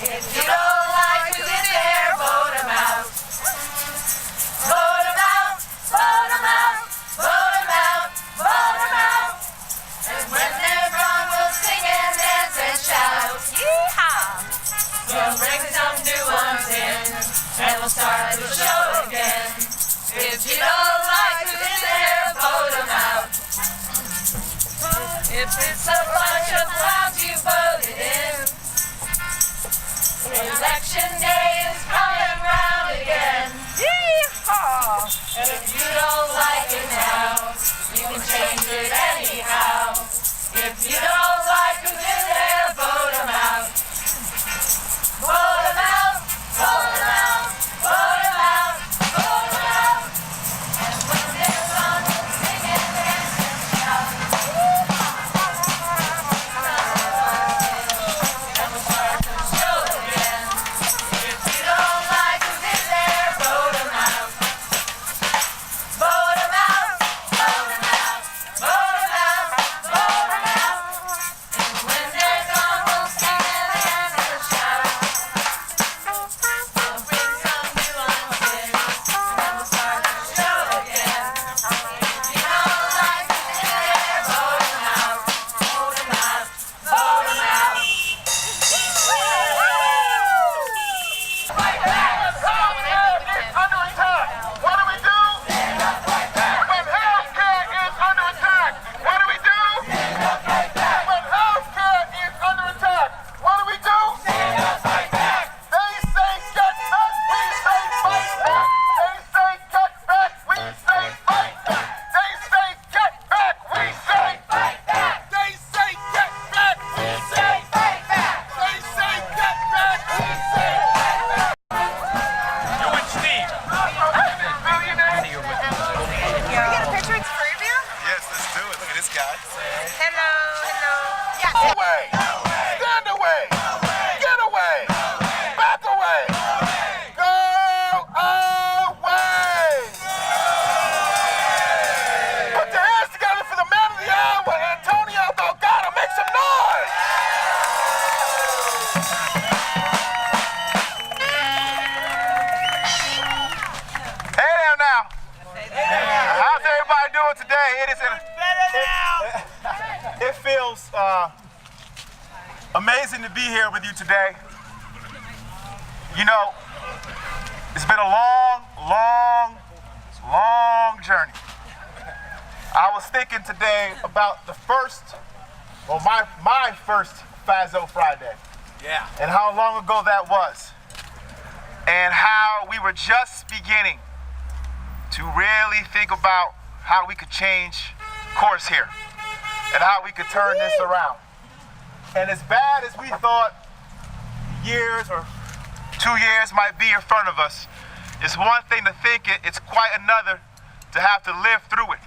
If you don't like who's in there, vote him out. Vote him out, vote him out, vote him out, vote him out. And when they're gone, we'll sing and dance and shout. Yeehaw! We'll bring some new ones in, and we'll start the show again. If you don't like who's in there, vote him out. If it's a bunch of clowns you voted in, election day is coming round again. Yeehaw! And if you don't like it now, you can change it anyhow. If you don't like who's in there, vote him out. Vote him out, vote him out, vote him out, vote him out. And when they're gone, we'll sing and dance and shout. And we'll start the show again. If you don't like who's in there, vote him out. Vote him out, vote him out, vote him out, vote him out. And when they're gone, we'll sing and dance and shout. We'll bring some new ones in, and then we'll start the show again. If you don't like who's in there, vote him out, vote him out, vote him out. Fight back! Healthcare is under attack. What do we do? Stand up, fight back! When healthcare is under attack, what do we do? Stand up, fight back! When healthcare is under attack, what do we do? Stand up, fight back! They say get back, we say fight back. They say get back, we say fight back. They say get back, we say Fight back! They say get back, we say Fight back! They say get back, we say You and Steve. Can we get a picture? It's three of you? Yes, let's do it. Look at this guy. Hello, hello. Yes. away, stand away, get away, back away, go away. Put your hands together for the man of the hour, Antonio Delgado. Make some noise. Hey there now. How's everybody doing today? It feels amazing to be here with you today. You know, it's been a long, long, long journey. I was thinking today about the first, well, my first Faso Friday. Yeah. And how long ago that was. And how we were just beginning to really think about how we could change course here and how we could turn this around. And as bad as we thought years or 2 years might be in front of us, it's one thing to think it, it's quite another to have to live through it.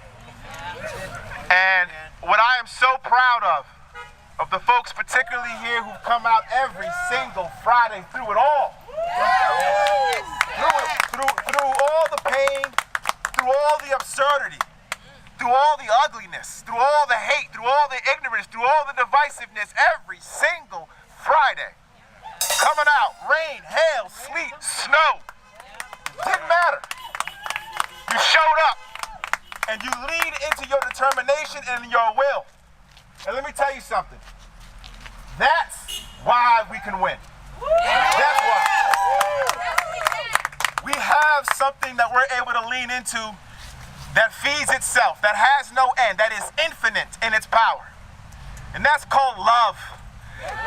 And what I am so proud of the folks particularly here who come out every single Friday through it all. Through all the pain, through all the absurdity, through all the ugliness, through all the hate, through all the ignorance, through all the divisiveness, every single Friday. Coming out, rain, hail, sleet, snow. Didn't matter. You showed up and you leaned into your determination and your will. And let me tell you something. That's why we can win. That's why. We have something that we're able to lean into that feeds itself, that has no end, that is infinite in its power. And that's called love.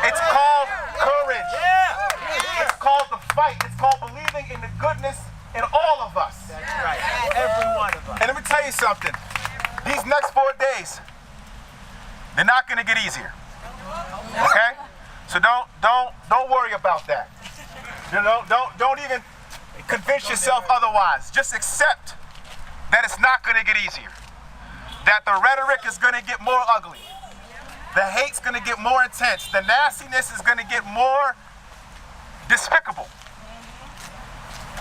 It's called courage. It's called the fight. It's called believing in the goodness in all of us. That's right. Every one of us. And let me tell you something. These next 4 days, they're not going to get easier. Okay? So don't worry about that. You know, don't even convince yourself otherwise. Just accept that it's not going to get easier. That the rhetoric is going to get more ugly. The hate's going to get more intense. The nastiness is going to get more despicable.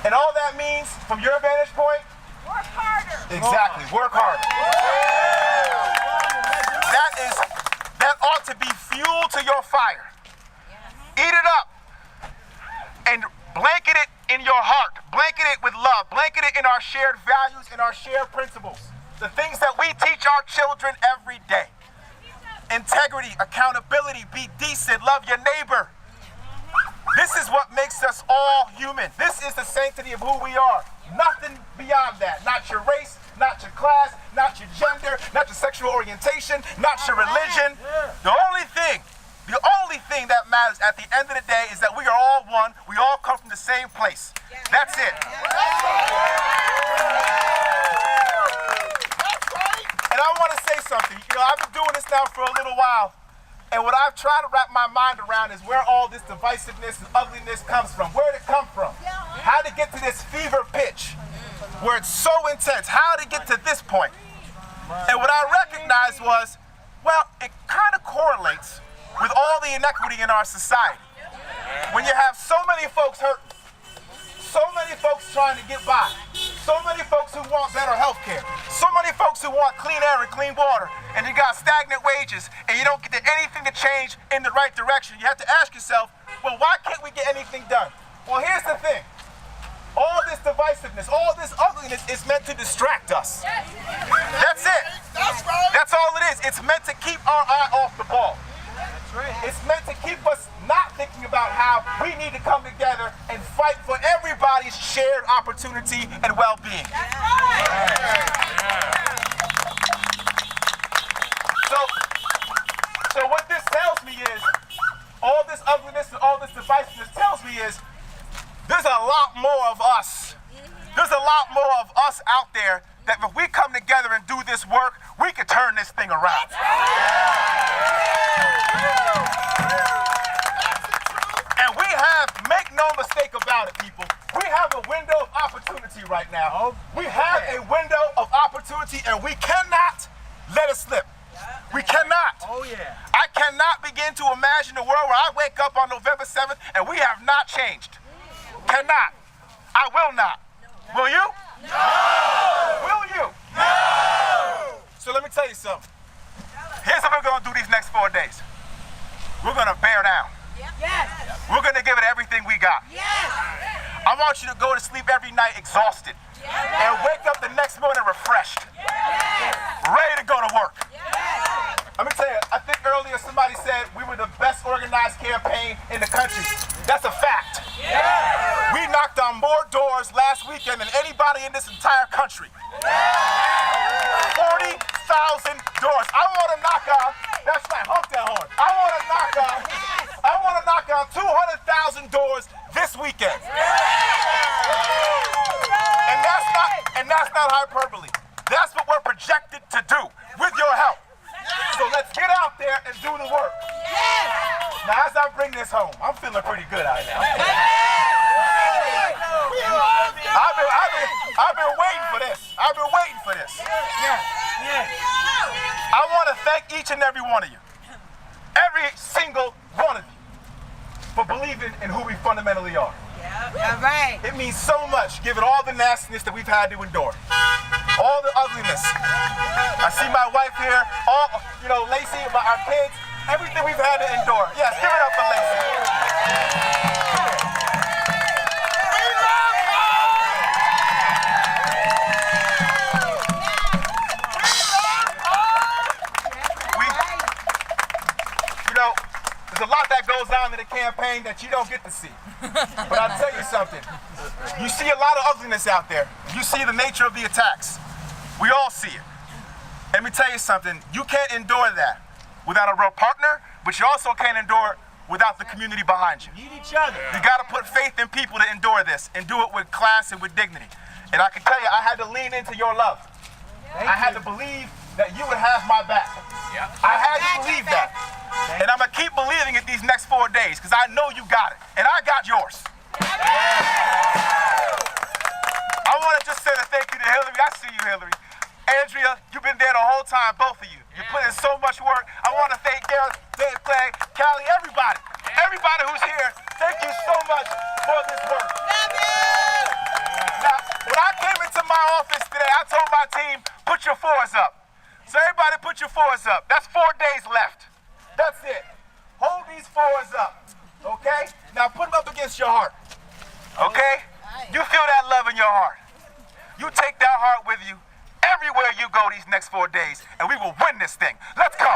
And all that means, from your vantage point, Work harder. exactly, work harder. That ought to be fuel to your fire. Eat it up. and blanket it in your heart, blanket it with love, blanket it in our shared values and our shared principles. The things that we teach our children every day. Integrity, accountability, be decent, love your neighbor. This is what makes us all human. This is the sanctity of who we are. Nothing beyond that. Not your race, not your class, not your gender, not your sexual orientation, not your religion. The only thing that matters at the end of the day is that we are all one. We all come from the same place. That's it. And I want to say something. You know, I've been doing this now for a little while. And what I've tried to wrap my mind around is where all this divisiveness and ugliness comes from. Where did it come from? How to get to this fever pitch where it's so intense. How to get to this point. And what I recognized was, well, it kind of correlates with all the inequity in our society. When you have so many folks hurting, so many folks trying to get by, so many folks who want better health care, so many folks who want clean air and clean water, and you got stagnant wages, and you don't get anything to change in the right direction. You have to ask yourself, well, why can't we get anything done? Well, here's the thing. All this divisiveness, all this ugliness is meant to distract us. That's it. That's right. That's all it is. It's meant to keep our eye off the ball. It's meant to keep us not thinking about how we need to come together and fight for everybody's shared opportunity and well-being. So what this tells me is, all this ugliness and all this divisiveness tells me is, there's a lot more of us. There's a lot more of us out there that if we come together and do this work, we can turn this thing around. And we have, make no mistake about it, people, we have a window of opportunity right now. We have a window of opportunity and we cannot let it slip. We cannot. Oh yeah. I cannot begin to imagine a world where I wake up on November 7th and we have not changed. Cannot. I will not. Will you? No! Will you? No! So let me tell you something. Here's what we're going to do these next 4 days. We're going to bear down. Yes. We're going to give it everything we got. Yes. I want you to go to sleep every night exhausted and wake up the next morning refreshed, ready to go to work. Let me tell you, I think earlier somebody said we were the best organized campaign in the country. That's a fact. We knocked on more doors last weekend than anybody in this entire country. 40,000 doors. I want to knock on, that's right, honk that horn. I want to knock on 200,000 doors this weekend. And that's not hyperbole. That's what we're projected to do with your help. So let's get out there and do the work. Now, as I bring this home, I'm feeling pretty good out now. I've been waiting for this. I've been waiting for this. I want to thank each and every one of you. Every single one of you for believing in who we fundamentally are. All right. It means so much, given all the nastiness that we've had to endure. All the ugliness. I see my wife here, all, you know, Lacey, our kids, everything we've had to endure. Yes, give it up for Lacey. You know, there's a lot that goes on in the campaign that you don't get to see. But I'll tell you something. You see a lot of ugliness out there. You see the nature of the attacks. We all see it. Let me tell you something. You can't endure that without a real partner, but you also can't endure it without the community behind you. Need each other. You got to put faith in people to endure this and do it with class and with dignity. And I can tell you, I had to lean into your love. I had to believe that you would have my back. I had to believe that. And I'm going to keep believing it these next 4 days because I know you got it. And I got yours. I want to just say a thank you to Hillary. I see you, Hillary. Andrea, you've been there the whole time, both of you. You put in so much work. I want to thank Gareth, Dave, Clay, Callie, everybody. Everybody who's here, thank you so much for this work. Love you. Now, when I came into my office today, I told my team, put your fours up. So everybody put your fours up. That's 4 days left. That's it. Hold these fours up, okay? Now put them up against your heart. Okay? You feel that love in your heart. You take that heart with you everywhere you go these next 4 days, and we will win this thing. Let's go.